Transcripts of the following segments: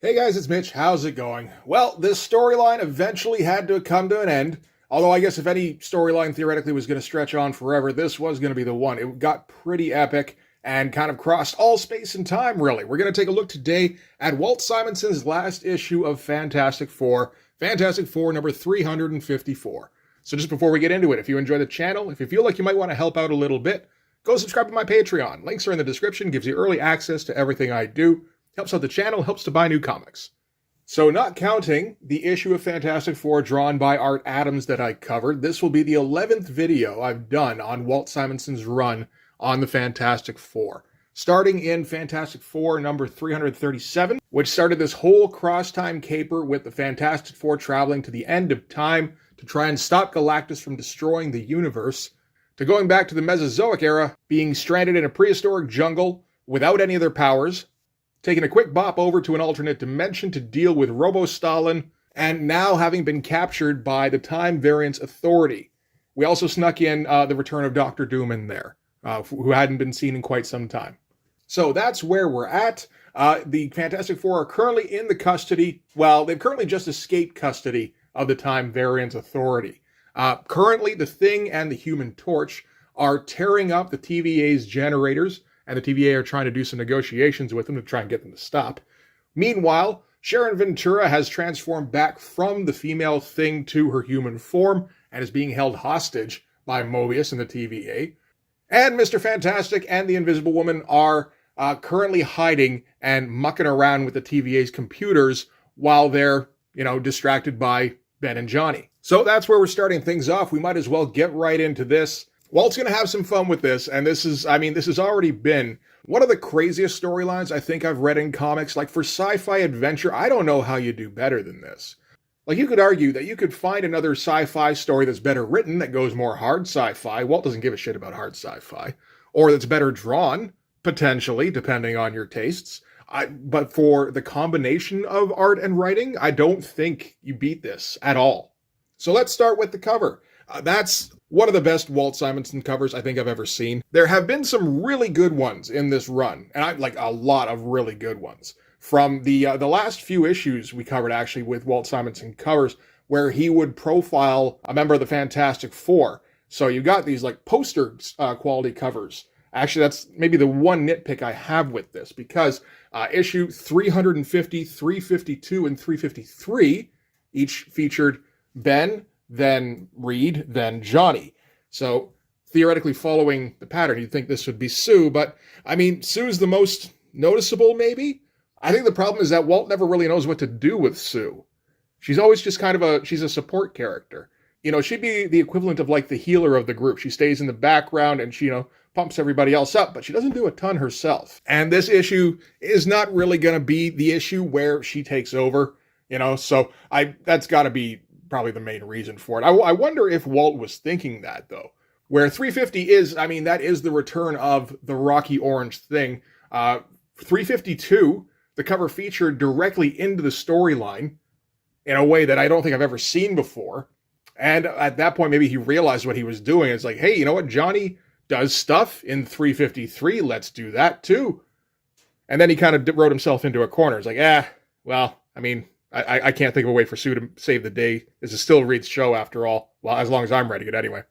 Hey guys, it's Mitch. How's it going? Well, this storyline eventually had to come to an end. Although I guess if any storyline theoretically was going to stretch on forever, this was going to be the one. It got pretty epic and kind of crossed all space and time, really. We're going to take a look today at Walt Simonson's last issue of Fantastic Four number 354. So just before we get into it, if you enjoy the channel, if you feel like you might want to help out a little bit, go subscribe to my Patreon. Links are in the description, gives you early access to everything I do. Helps out the channel, helps to buy new comics. So not counting the issue of Fantastic Four drawn by Art Adams that I covered, this will be the 11th video I've done on Walt Simonson's run on the Fantastic Four. Starting in Fantastic Four number 337, which started this whole cross-time caper with the Fantastic Four traveling to the end of time to try and stop Galactus from destroying the universe, to going back to the Mesozoic era, being stranded in a prehistoric jungle without any of their powers, taking a quick bop over to an alternate dimension to deal with Robo-Stalin, and now having been captured by the Time Variance Authority. We also snuck in the return of Doctor Doom in there, who hadn't been seen in quite some time. So that's where we're at. The Fantastic Four are currently in the custody, well, they've currently just escaped custody of the Time Variance Authority. Currently, the Thing and the Human Torch are tearing up the TVA's generators, and the TVA are trying to do some negotiations with them to try and get them to stop. Meanwhile, Sharon Ventura has transformed back from the female Thing to her human form and is being held hostage by Mobius and the TVA. And Mr. Fantastic and the Invisible Woman are currently hiding and mucking around with the TVA's computers while they're, distracted by Ben and Johnny. So that's where we're starting things off. We might as well get right into this. Walt's going to have some fun with this, and this has already been one of the craziest storylines I think I've read in comics. Like, for sci-fi adventure, I don't know how you do better than this. Like, you could argue that you could find another sci-fi story that's better written, that goes more hard sci-fi. Walt doesn't give a shit about hard sci-fi. Or that's better drawn, potentially, depending on your tastes. But for the combination of art and writing, I don't think you beat this at all. So let's start with the cover. That's one of the best Walt Simonson covers I think I've ever seen. There have been some really good ones in this run, and I like a lot of really good ones. From the last few issues we covered actually with Walt Simonson covers, where he would profile a member of the Fantastic Four. So you got these like poster quality covers. Actually, that's maybe the one nitpick I have with this, because issue 350, 352, and 353 each featured Ben, then Reed, then Johnny. So theoretically following the pattern, you'd think this would be Sue, but I mean, Sue's the most noticeable, maybe? I think the problem is that Walt never really knows what to do with Sue. She's always just she's a support character. She'd be the equivalent of like the healer of the group. She stays in the background and she, pumps everybody else up, but she doesn't do a ton herself. And this issue is not really going to be the issue where she takes over, so that's got to be probably the main reason for it. I wonder if Walt was thinking that, though. Where 350 is, that is the return of the Rocky Orange Thing. 352, the cover featured directly into the storyline in a way that I don't think I've ever seen before. And at that point, maybe he realized what he was doing. It's like, hey, you know what? Johnny does stuff in 353. Let's do that, too. And then he kind of wrote himself into a corner. It's like, I can't think of a way for Sue to save the day. This is still Reed's show after all. Well, as long as I'm writing it anyway.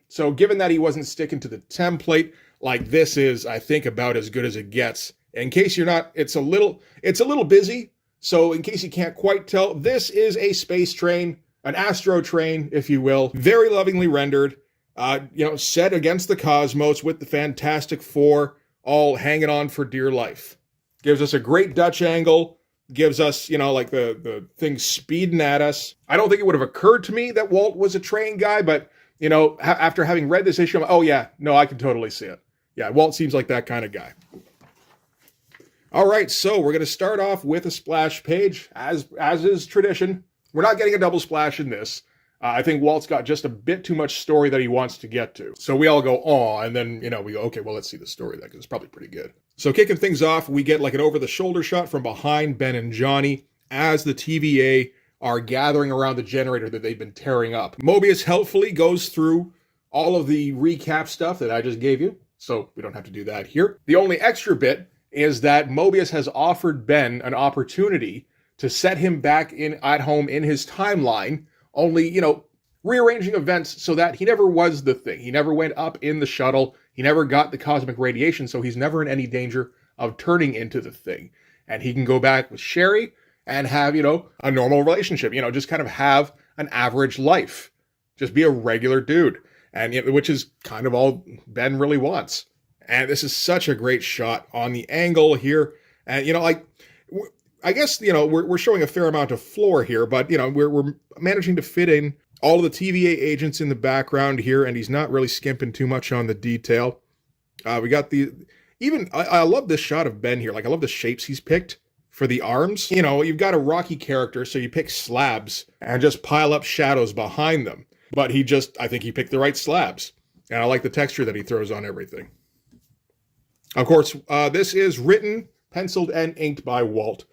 So given that he wasn't sticking to the template, like this is, I think, about as good as it gets. In case you're not, it's a little busy. So in case you can't quite tell, this is a space train, an astro-train, if you will, very lovingly rendered, set against the cosmos with the Fantastic Four all hanging on for dear life. Gives us a great Dutch angle. Gives us, like the thing speeding at us. I don't think it would have occurred to me that Walt was a train guy, but, after having read this issue, I can totally see it. Yeah, Walt seems like that kind of guy. All right, so we're going to start off with a splash page, as is tradition. We're not getting a double splash in this. I think Walt's got just a bit too much story that he wants to get to. So we all go, aw, and then, we go, okay, well, let's see the story then, because it's probably pretty good. So kicking things off, we get like an over-the-shoulder shot from behind Ben and Johnny as the TVA are gathering around the generator that they've been tearing up. Mobius helpfully goes through all of the recap stuff that I just gave you, so we don't have to do that here. The only extra bit is that Mobius has offered Ben an opportunity to set him back in at home in his timeline, only, rearranging events so that he never was the thing. He never went up in the shuttle. He never got the cosmic radiation, so he's never in any danger of turning into the thing. And he can go back with Sherry and have, a normal relationship, just kind of have an average life. Just be a regular dude. And which is kind of all Ben really wants. And this is such a great shot on the angle here. And, I guess, we're showing a fair amount of floor here, but, we're managing to fit in all of the TVA agents in the background here, and he's not really skimping too much on the detail. We got I love this shot of Ben here. Like, I love the shapes he's picked for the arms. You've got a rocky character, so you pick slabs and just pile up shadows behind them. But I think he picked the right slabs. And I like the texture that he throws on everything. Of course, this is written, penciled, and inked by Walt.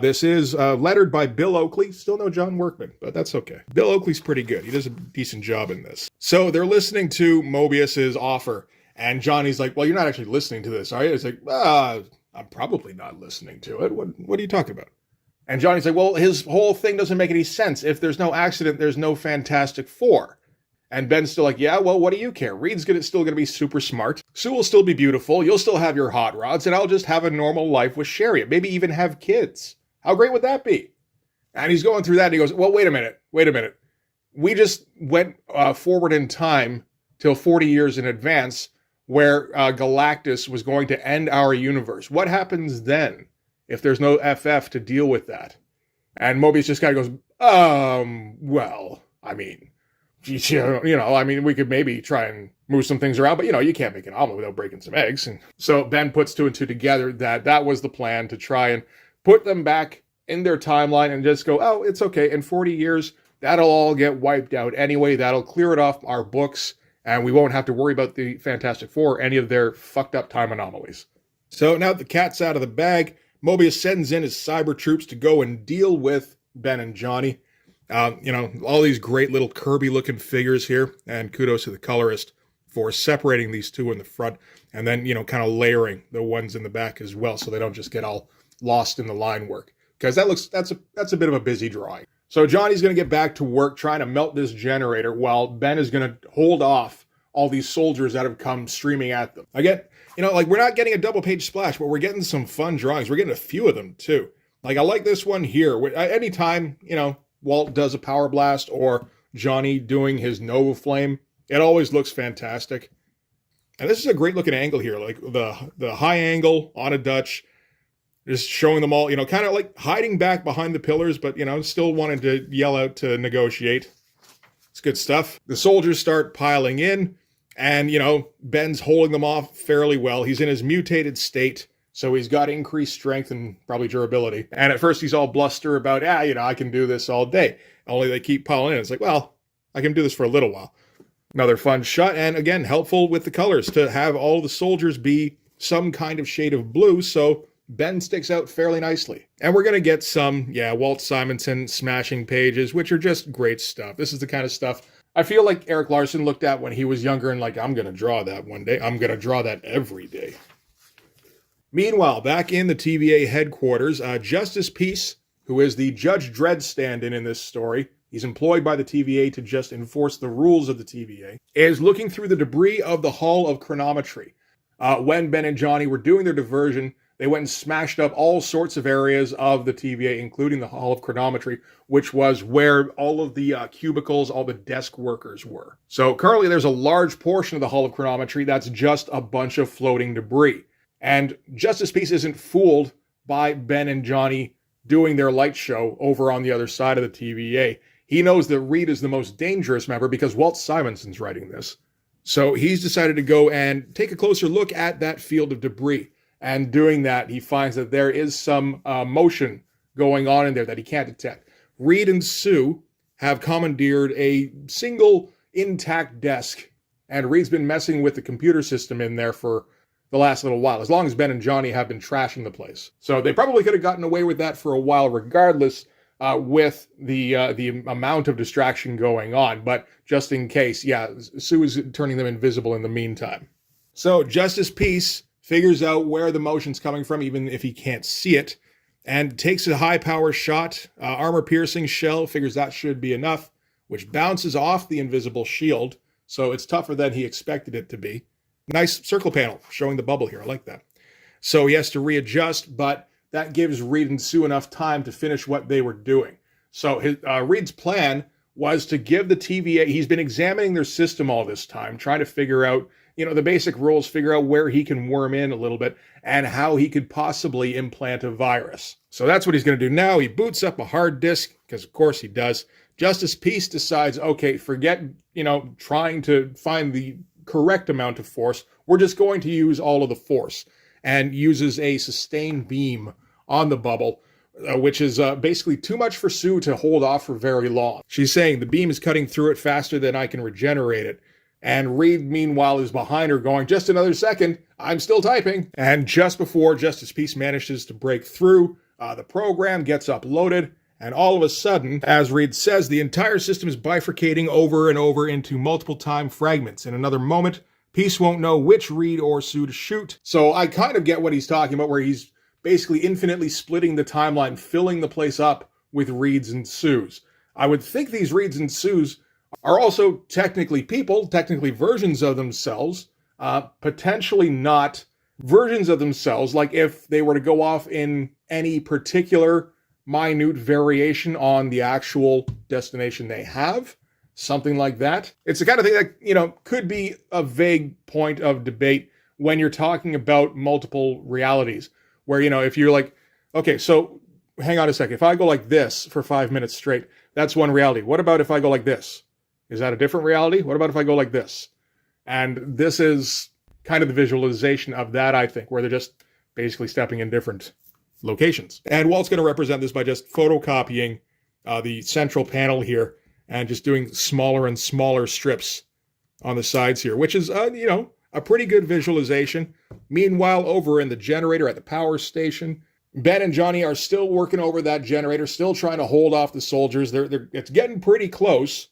This is lettered by Bill Oakley. Still no John Workman, but that's okay. Bill Oakley's pretty good. He does a decent job in this. So they're listening to Mobius's offer, and Johnny's like, well, you're not actually listening to this, are you? It's like, I'm probably not listening to it. What are you talking about? And Johnny's like, well, his whole thing doesn't make any sense. If there's no accident, there's no Fantastic Four. And Ben's still like, yeah, well, what do you care? Reed's still going to be super smart. Sue will still be beautiful. You'll still have your hot rods, and I'll just have a normal life with Sherry. Maybe even have kids. How great would that be? And he's going through that, and he goes, well, wait a minute. We just went forward in time till 40 years in advance where Galactus was going to end our universe. What happens then if there's no FF to deal with that? And Mobius just kind of goes, well, I mean, we could maybe try and move some things around, but, you can't make an omelet without breaking some eggs. And so Ben puts two and two together that was the plan, to try and put them back in their timeline and just go, oh, it's okay. In 40 years, that'll all get wiped out anyway. That'll clear it off our books, and we won't have to worry about the Fantastic Four or any of their fucked up time anomalies. So now that the cat's out of the bag, Mobius sends in his cyber troops to go and deal with Ben and Johnny. All these great little Kirby-looking figures here, and kudos to the colorist for separating these two in the front, and then, kind of layering the ones in the back as well, so they don't just get all lost in the line work. Because that's a bit of a busy drawing. So Johnny's going to get back to work trying to melt this generator, while Ben is going to hold off all these soldiers that have come streaming at them. Again, we're not getting a double-page splash, but we're getting some fun drawings. We're getting a few of them, too. Like, I like this one here. Anytime, Walt does a power blast or Johnny doing his Nova Flame, it always looks fantastic. And this is a great looking angle here, like the high angle on a Dutch, just showing them all, kind of like hiding back behind the pillars, but, still wanting to yell out to negotiate. It's good stuff. The soldiers start piling in, and, Ben's holding them off fairly well. He's in his mutated state, so he's got increased strength and probably durability. And at first he's all bluster about, I can do this all day. Only they keep piling in. It's like, well, I can do this for a little while. Another fun shot, and again, helpful with the colors to have all the soldiers be some kind of shade of blue, so Ben sticks out fairly nicely. And we're going to get some, Walt Simonson smashing pages, which are just great stuff. This is the kind of stuff I feel like Eric Larson looked at when he was younger and like, I'm going to draw that one day. I'm going to draw that every day. Meanwhile, back in the TVA headquarters, Justice Peace, who is the Judge Dredd stand-in in this story, he's employed by the TVA to just enforce the rules of the TVA, is looking through the debris of the Hall of Chronometry. When Ben and Johnny were doing their diversion, they went and smashed up all sorts of areas of the TVA, including the Hall of Chronometry, which was where all of the cubicles, all the desk workers were. So currently there's a large portion of the Hall of Chronometry that's just a bunch of floating debris. And Justice Peace isn't fooled by Ben and Johnny doing their light show over on the other side of the TVA. He knows that Reed is the most dangerous member because Walt Simonson's writing this. So he's decided to go and take a closer look at that field of debris. And doing that, he finds that there is some motion going on in there that he can't detect. Reed and Sue have commandeered a single intact desk, and Reed's been messing with the computer system in there for the last little while, as long as Ben and Johnny have been trashing the place. So they probably could have gotten away with that for a while regardless, with the amount of distraction going on. But just in case, Sue is turning them invisible in the meantime. So Justice Peace figures out where the motion's coming from, even if he can't see it. and takes a high-power shot, armor-piercing shell, figures that should be enough, which bounces off the invisible shield, so it's tougher than he expected it to be. Nice circle panel showing the bubble here. I like that. So he has to readjust, but that gives Reed and Sue enough time to finish what they were doing. So Reed's plan was to give the TVA, he's been examining their system all this time, trying to figure out, the basic rules, figure out where he can worm in a little bit and how he could possibly implant a virus. So that's what he's going to do now. He boots up a hard disk, because of course he does. Justice Peace decides, okay, forget, trying to find the correct amount of force. We're just going to use all of the force, and uses a sustained beam on the bubble, which is basically too much for Sue to hold off for very long. She's saying the beam is cutting through it faster than I can regenerate it. And Reed, meanwhile, is behind her going, just another second, I'm still typing. And just before Justice Peace manages to break through, the program gets uploaded, and all of a sudden, as Reed says, the entire system is bifurcating over and over into multiple time fragments. In another moment, Peace won't know which Reed or Sue to shoot. So I kind of get what he's talking about, where he's basically infinitely splitting the timeline, filling the place up with Reeds and Sues. I would think these Reeds and Sues are also technically people, technically versions of themselves, potentially not versions of themselves, like if they were to go off in any particular minute variation on the actual destination they have, something like that. It's the kind of thing that, could be a vague point of debate when you're talking about multiple realities, where, if you're like, okay, so hang on a second, if I go like this for 5 minutes straight, that's one reality. What about if I go like this? Is that a different reality? What about if I go like this? And this is kind of the visualization of that, I think, where they're just basically stepping in different locations. And Walt's going to represent this by just photocopying the central panel here and just doing smaller and smaller strips on the sides here, which is, a pretty good visualization. Meanwhile, over in the generator at the power station, Ben and Johnny are still working over that generator, still trying to hold off the soldiers. It's getting pretty close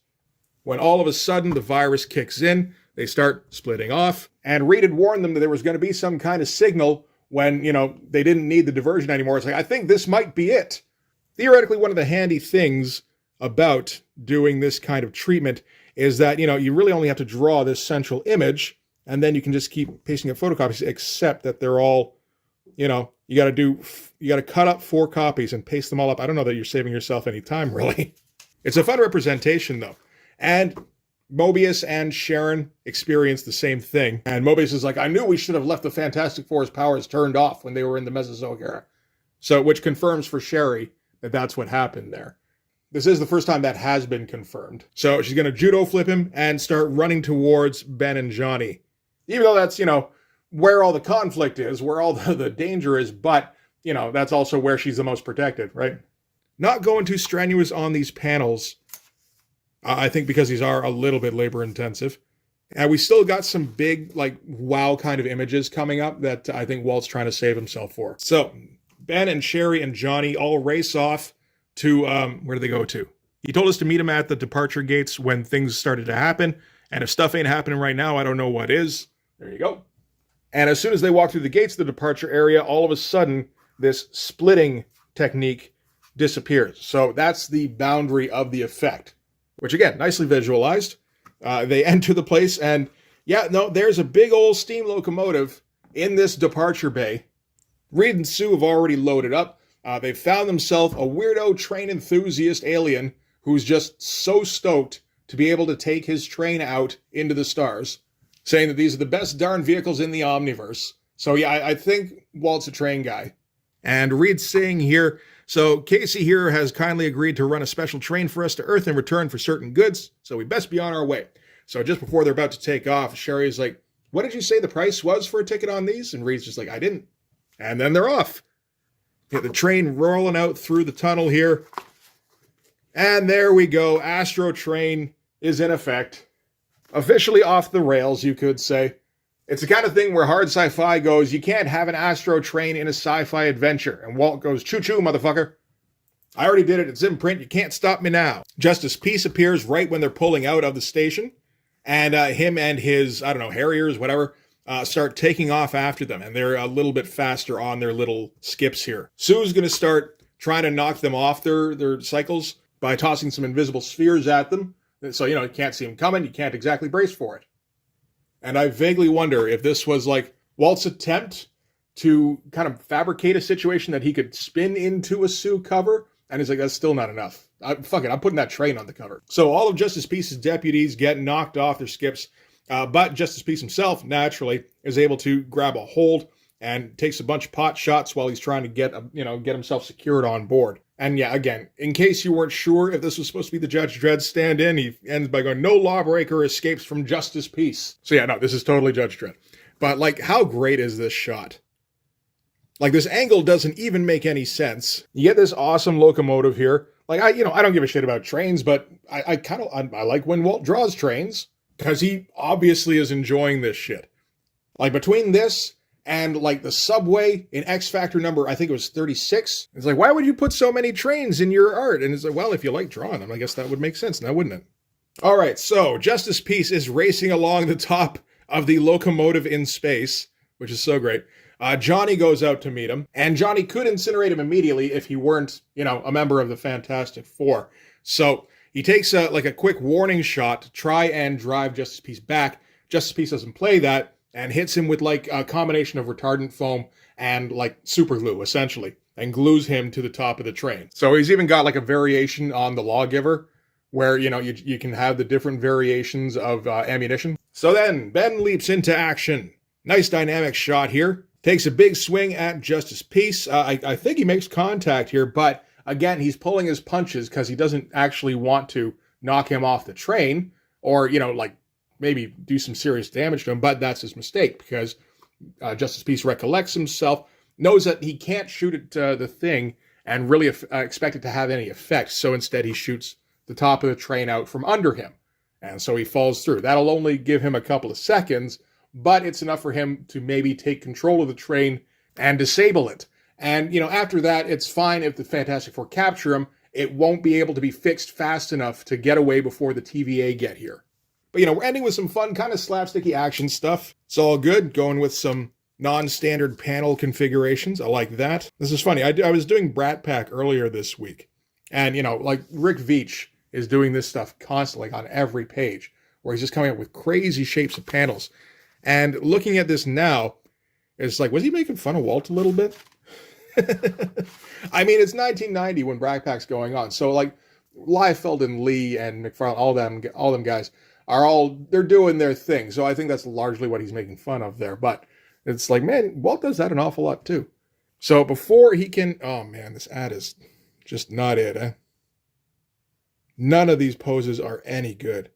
when all of a sudden the virus kicks in. They start splitting off, and Reed had warned them that there was going to be some kind of signal when, they didn't need the diversion anymore. It's like, I think this might be it. Theoretically, one of the handy things about doing this kind of treatment is that, you really only have to draw this central image, and then you can just keep pasting up photocopies, except that they're all, you got to cut up 4 copies and paste them all up. I don't know that you're saving yourself any time, really. It's a fun representation, though. And Mobius and Sharon experience the same thing. And Mobius is like, I knew we should have left the Fantastic Four's powers turned off when they were in the Mesozoic era. So, which confirms for Sherry that that's what happened there. This is the first time that has been confirmed. So she's going to judo flip him and start running towards Ben and Johnny. Even though that's, where all the conflict is, where all the danger is, but, that's also where she's the most protected, right? Not going too strenuous on these panels, I think, because these are a little bit labor intensive. And we still got some big, wow kind of images coming up that I think Walt's trying to save himself for. So Ben and Sherry and Johnny all race off to, where do they go to? He told us to meet him at the departure gates when things started to happen. And if stuff ain't happening right now, I don't know what is. There you go. And as soon as they walk through the gates of the departure area, all of a sudden, this splitting technique disappears. So that's the boundary of the effect, which, again, nicely visualized. They enter the place, and there's a big old steam locomotive in this departure bay. Reed and Sue have already loaded up. They've found themselves a weirdo train enthusiast alien who's just so stoked to be able to take his train out into the stars, saying that these are the best darn vehicles in the Omniverse. So I think Walt's a train guy. And Reed's saying here, so Casey here has kindly agreed to run a special train for us to Earth in return for certain goods, so we best be on our way. So just before they're about to take off, Sherry's like, what did you say the price was for a ticket on these? And Reed's just like, I didn't. And then they're off. Get the train rolling out through the tunnel here. And there we go. Astrotrain is in effect. Officially off the rails, you could say. It's the kind of thing where hard sci-fi goes, you can't have an Astrotrain in a sci-fi adventure. And Walt goes, choo-choo, motherfucker. I already did it. It's in print. You can't stop me now. Justice Peace appears right when they're pulling out of the station. And him and his, Harriers, whatever, start taking off after them, and they're a little bit faster on their little skips here. Sue's going to start trying to knock them off their cycles by tossing some invisible spheres at them. So, you can't see them coming. You can't exactly brace for it. And I vaguely wonder if this was like Walt's attempt to kind of fabricate a situation that he could spin into a Sue cover. And he's like, that's still not enough. Fuck it, I'm putting that train on the cover. So all of Justice Peace's deputies get knocked off their skips. But Justice Peace himself, naturally, is able to grab a hold and takes a bunch of pot shots while he's trying to get himself secured on board. And yeah, again, in case you weren't sure if this was supposed to be the Judge Dredd stand-in, he ends by going, no lawbreaker escapes from Justice Peace. So yeah, no, this is totally Judge Dredd. But like, how great is this shot? Like, this angle doesn't even make any sense. You get this awesome locomotive here. Like, I don't give a shit about trains, but I like when Walt draws trains, because he obviously is enjoying this shit. Like, between this and, like, the subway in X Factor number, I think it was 36, it's like, why would you put so many trains in your art? And it's like, well, if you like drawing them, I guess that would make sense now, wouldn't it? All right, so Justice Peace is racing along the top of the locomotive in space, which is so great. Johnny goes out to meet him, and Johnny could incinerate him immediately if he weren't, a member of the Fantastic Four. So he takes a quick warning shot to try and drive Justice Peace back. Justice Peace doesn't play that and hits him with like a combination of retardant foam and like super glue, essentially, and glues him to the top of the train. So he's even got like a variation on the Lawgiver where, you can have the different variations of ammunition. So then Ben leaps into action. Nice dynamic shot here. Takes a big swing at Justice Peace. I think he makes contact here, but again, he's pulling his punches because he doesn't actually want to knock him off the train or, maybe do some serious damage to him, but that's his mistake because Justice Peace recollects himself, knows that he can't shoot at the thing and really expect it to have any effect. So instead he shoots the top of the train out from under him. And so he falls through. That'll only give him a couple of seconds, but it's enough for him to maybe take control of the train and disable it. And, after that, it's fine if the Fantastic Four capture him. It won't be able to be fixed fast enough to get away before the TVA get here. But, we're ending with some fun, kind of slapsticky action stuff. It's all good, going with some non-standard panel configurations. I like that. This is funny. I was doing Brat Pack earlier this week. And, Rick Veitch is doing this stuff constantly on every page, where he's just coming up with crazy shapes of panels. And looking at this now, it's like, was he making fun of Walt a little bit? I mean, it's 1990 when Brat Pack's going on. So, Liefeld and Lee and McFarlane, all them guys, they're doing their thing. So I think that's largely what he's making fun of there. But it's like, man, Walt does that an awful lot too. So before he can, oh man, this ad is just not it, eh? None of these poses are any good.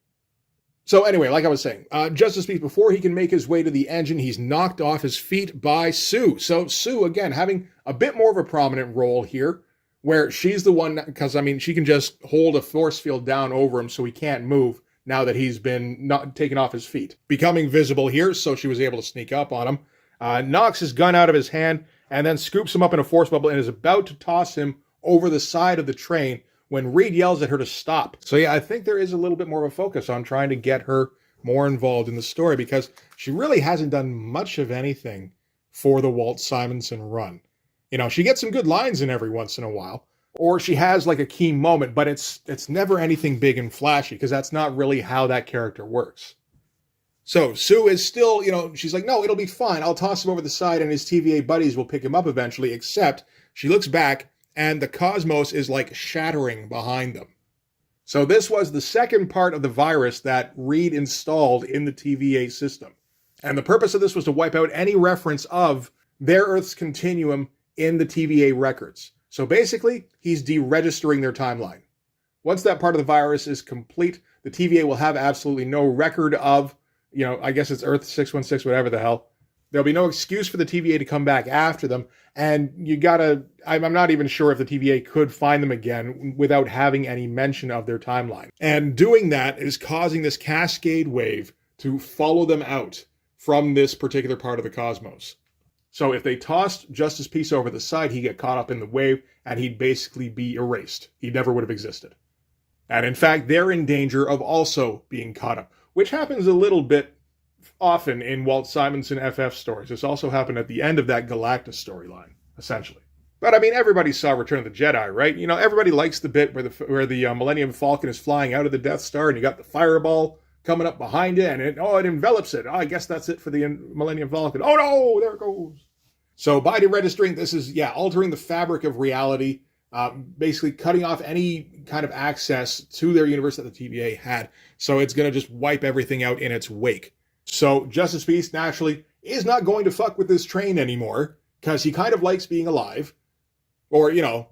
So anyway, like I was saying, Justice Peace, before he can make his way to the engine, he's knocked off his feet by Sue. So Sue, again, having a bit more of a prominent role here, where she's the one, because, she can just hold a force field down over him so he can't move now that he's been not taken off his feet. Becoming visible here, so she was able to sneak up on him. Knocks his gun out of his hand, and then scoops him up in a force bubble and is about to toss him over the side of the train when Reed yells at her to stop. So yeah, I think there is a little bit more of a focus on trying to get her more involved in the story because she really hasn't done much of anything for the Walt Simonson run. She gets some good lines in every once in a while, or she has like a key moment, but it's never anything big and flashy because that's not really how that character works. So Sue is still, she's like, no, it'll be fine. I'll toss him over the side and his TVA buddies will pick him up eventually, except she looks back and the cosmos is like shattering behind them. So this was the second part of the virus that Reed installed in the TVA system. And the purpose of this was to wipe out any reference of their Earth's continuum in the TVA records. So basically, he's deregistering their timeline. Once that part of the virus is complete, the TVA will have absolutely no record of, I guess it's Earth 616, whatever the hell. There'll be no excuse for the TVA to come back after them. And I'm not even sure if the TVA could find them again without having any mention of their timeline. And doing that is causing this cascade wave to follow them out from this particular part of the cosmos. So if they tossed Justice Peace over the side, he'd get caught up in the wave and he'd basically be erased. He never would have existed. And in fact, they're in danger of also being caught up, which happens a little bit often in Walt Simonson FF stories. This also happened at the end of that Galactus storyline, essentially. But I mean, everybody saw Return of the Jedi, right? You know, everybody likes the bit where the Millennium Falcon is flying out of the Death Star, and you got the fireball coming up behind it, and it envelops it. Oh, I guess that's it for the Millennium Falcon. Oh no, there it goes. So by deregistering, this is altering the fabric of reality, basically cutting off any kind of access to their universe that the TVA had. So it's going to just wipe everything out in its wake. So Justice Beast naturally is not going to fuck with this train anymore because he kind of likes being alive. Or, you know,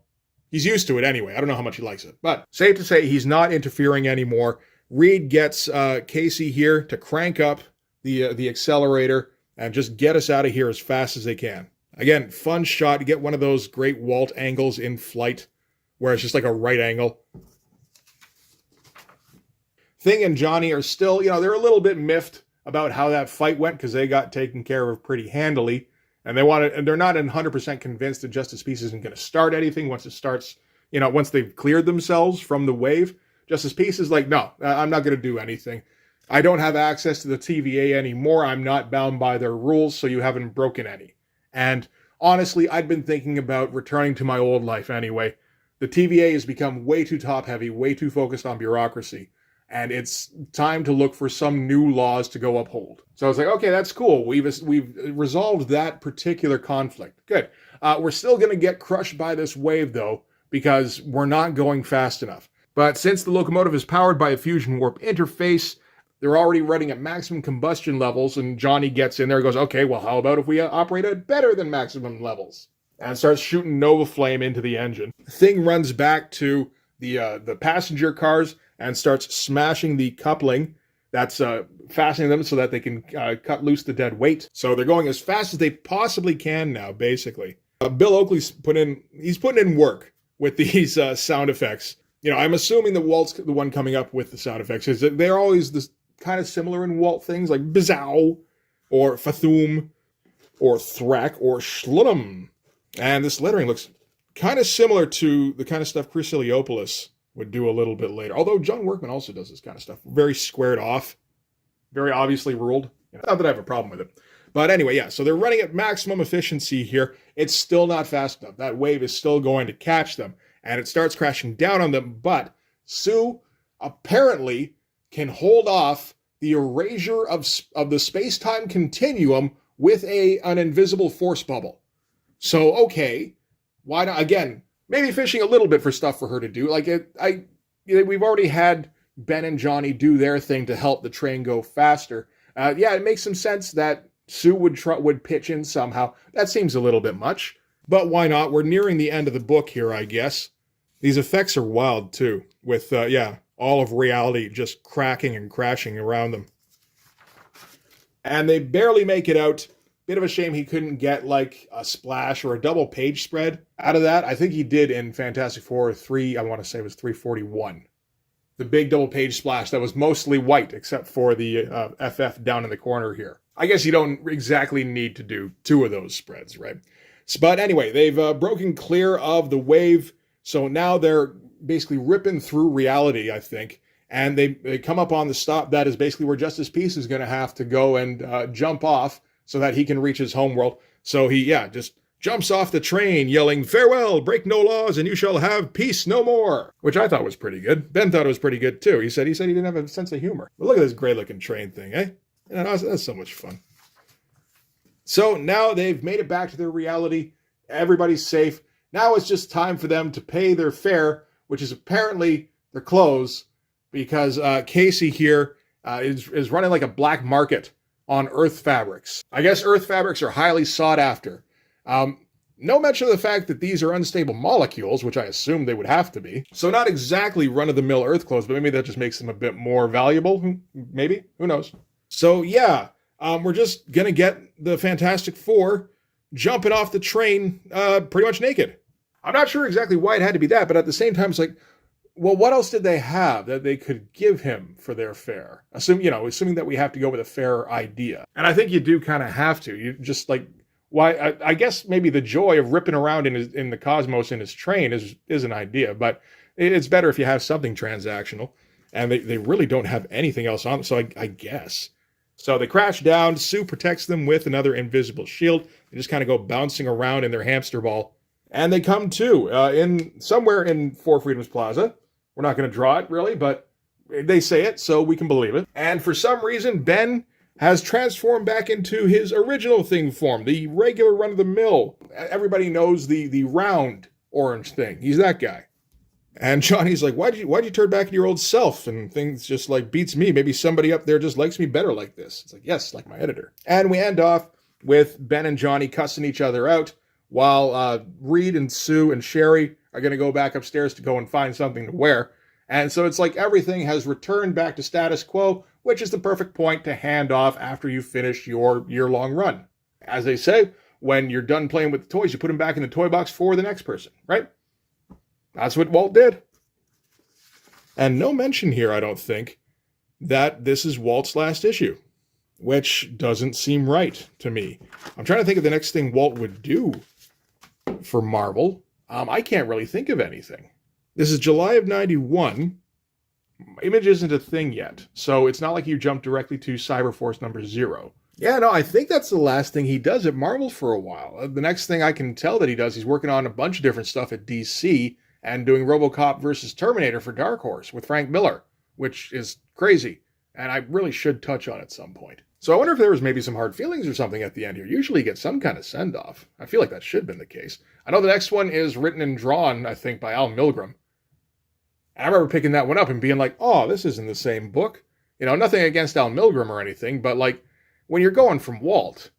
he's used to it anyway. I don't know how much he likes it. But safe to say he's not interfering anymore. Reed gets Casey here to crank up the accelerator and just get us out of here as fast as they can. Again, fun shot to get one of those great Walt angles in flight where it's just like a right angle. Thing and Johnny are still, you know, they're a little bit miffed about how that fight went because they got taken care of pretty handily. And they're not 100% convinced that Justice Peace isn't going to start anything once it starts, you know, once they've cleared themselves from the wave. Justice Peace is like, no, I'm not going to do anything. I don't have access to the TVA anymore. I'm not bound by their rules, so you haven't broken any. And honestly, I'd been thinking about returning to my old life anyway. The TVA has become way too top-heavy, way too focused on bureaucracy. And it's time to look for some new laws to go uphold. So I was like, okay, that's cool. We've resolved that particular conflict. Good. We're still going to get crushed by this wave, though, because we're not going fast enough. But since the locomotive is powered by a fusion warp interface, they're already running at maximum combustion levels, and Johnny gets in there and goes, okay, well, how about if we operate at better than maximum levels? And starts shooting Nova Flame into the engine. The thing runs back to the passenger cars and starts smashing the coupling that's fastening them so that they can cut loose the dead weight. So they're going as fast as they possibly can now, basically. Bill Oakley's putting in work with these sound effects. You know, I'm assuming that Walt's the one coming up with the sound effects. Is that they're always this kind of similar in Walt things like Bizow or Fathum or Thrak or Shlunum. And this lettering looks kind of similar to the kind of stuff Chris Iliopoulos would do a little bit later. Although John Workman also does this kind of stuff. Very squared off. Very obviously ruled. Not that I have a problem with it. But anyway, yeah, so they're running at maximum efficiency here. It's still not fast enough. That wave is still going to catch them. And it starts crashing down on them. But Sue apparently can hold off the erasure of the space-time continuum with an invisible force bubble. So, okay, why not? Again, maybe fishing a little bit for stuff for her to do. Like, we've already had Ben and Johnny do their thing to help the train go faster. Yeah, it makes some sense that Sue would pitch in somehow. That seems a little bit much, but why not? We're nearing the end of the book here, I guess. These effects are wild, too, with, all of reality just cracking and crashing around them. And they barely make it out. Bit of a shame he couldn't get, like, a splash or a double page spread out of that. I think he did in Fantastic Four 3, I want to say it was 341. The big double page splash that was mostly white, except for the FF down in the corner here. I guess you don't exactly need to do two of those spreads, right? But anyway, they've broken clear of the wave, so now they're basically ripping through reality, I think, and they come up on the stop that is basically where Justice Peace is going to have to go and jump off so that he can reach his homeworld. So he, just jumps off the train yelling, "Farewell, break no laws, and you shall have peace no more," which I thought was pretty good. Ben thought it was pretty good, too. He said he didn't have a sense of humor. But look at this great-looking train thing, eh? That's so much fun. So now they've made it back to their reality. Everybody's safe. Now it's just time for them to pay their fare, which is apparently their clothes, because Casey here is running like a black market on Earth fabrics. I guess Earth fabrics are highly sought after. No mention of the fact that these are unstable molecules, which I assume they would have to be. So not exactly run-of-the-mill Earth clothes, but maybe that just makes them a bit more valuable. Maybe. Who knows? So yeah, we're just going to get the Fantastic Four jumping off the train pretty much naked. I'm not sure exactly why it had to be that, but at the same time, it's like, well, what else did they have that they could give him for their fare? Assuming that we have to go with a fair idea. And I think you do kind of have to. You just like, why? I guess maybe the joy of ripping around in the cosmos in his train is an idea, but it's better if you have something transactional. And they really don't have anything else on it, so I guess. So they crash down. Sue protects them with another invisible shield. They just kind of go bouncing around in their hamster ball. And they come to somewhere in Four Freedoms Plaza. We're not going to draw it, really, but they say it, so we can believe it. And for some reason, Ben has transformed back into his original thing form, the regular run-of-the-mill. Everybody knows the round orange thing. He's that guy. And Johnny's like, why'd you turn back into your old self? And things just like beats me. Maybe somebody up there just likes me better like this. It's like, yes, like my editor. And we end off with Ben and Johnny cussing each other out while Reed and Sue and Sherry are going to go back upstairs to go and find something to wear. And so it's like everything has returned back to status quo, which is the perfect point to hand off after you finish your year-long run. As they say, when you're done playing with the toys, you put them back in the toy box for the next person, right? That's what Walt did. And no mention here, I don't think, that this is Walt's last issue, which doesn't seem right to me. I'm trying to think of the next thing Walt would do for Marvel. I can't really think of anything. This is July of 91. Image isn't a thing yet, so it's not like you jump directly to Cyberforce number 0. Yeah, no, I think that's the last thing he does at Marvel for a while. The next thing I can tell that he does, he's working on a bunch of different stuff at DC and doing RoboCop versus Terminator for Dark Horse with Frank Miller, which is crazy, and I really should touch on at some point. So I wonder if there was maybe some hard feelings or something at the end here. Usually you get some kind of send-off. I feel like that should have been the case. I know the next one is written and drawn, I think, by Al Milgrom. And I remember picking that one up and being like, oh, this isn't the same book. You know, nothing against Al Milgrom or anything, but like, when you're going from Walt,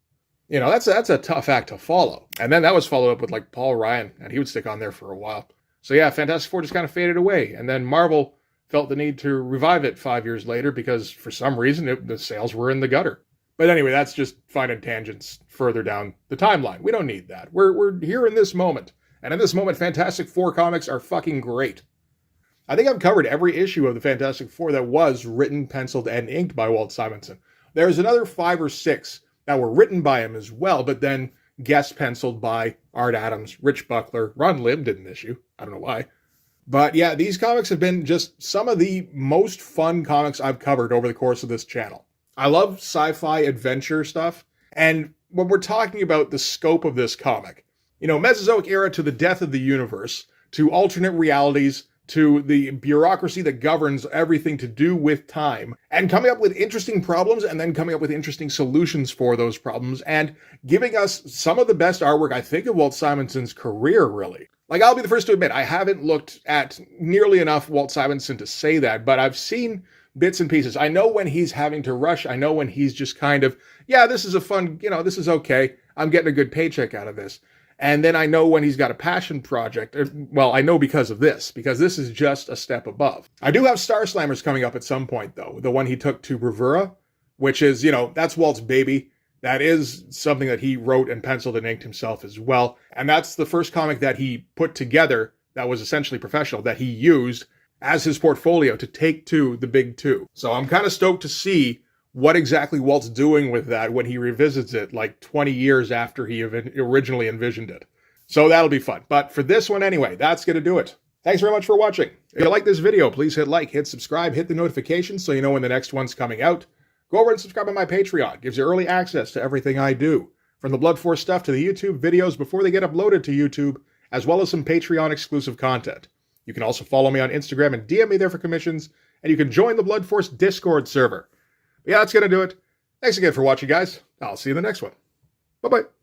you know, that's a tough act to follow. And then that was followed up with like Paul Ryan, and he would stick on there for a while. So yeah, Fantastic Four just kind of faded away. And then Marvel felt the need to revive it 5 years later because for some reason the sales were in the gutter. But anyway, that's just finding tangents further down the timeline. We don't need that. We're here in this moment. And in this moment, Fantastic Four comics are fucking great. I think I've covered every issue of the Fantastic Four that was written, penciled, and inked by Walt Simonson. There's another 5 or 6 that were written by him as well, but then guest penciled by Art Adams, Rich Buckler. Ron Lim did an issue. I don't know why. But yeah, these comics have been just some of the most fun comics I've covered over the course of this channel. I love sci-fi adventure stuff. And when we're talking about the scope of this comic, you know, Mesozoic era to the death of the universe, to alternate realities, to the bureaucracy that governs everything to do with time, and coming up with interesting problems and then coming up with interesting solutions for those problems, and giving us some of the best artwork, I think, of Walt Simonson's career, really. Like, I'll be the first to admit, I haven't looked at nearly enough Walt Simonson to say that, but I've seen bits and pieces. I know when he's having to rush. I know when he's just kind of, yeah, this is a fun, you know, this is okay. I'm getting a good paycheck out of this. And then I know when he's got a passion project. Well, I know because this is just a step above. I do have Star Slammers coming up at some point, though. The one he took to Bravura, which is, you know, that's Walt's baby. That is something that he wrote and penciled and inked himself as well. And that's the first comic that he put together that was essentially professional, that he used as his portfolio to take to the big two. So I'm kind of stoked to see what exactly Walt's doing with that when he revisits it like 20 years after he originally envisioned it. So that'll be fun. But for this one anyway, that's going to do it. Thanks very much for watching. If you like this video, please hit like, hit subscribe, hit the notifications so you know when the next one's coming out. Go over and subscribe on my Patreon. It gives you early access to everything I do, from the Blood Force stuff to the YouTube videos before they get uploaded to YouTube, as well as some Patreon exclusive content. You can also follow me on Instagram and DM me there for commissions, and you can join the Blood Force Discord server. But yeah, that's going to do it. Thanks again for watching, guys. I'll see you in the next one. Bye-bye.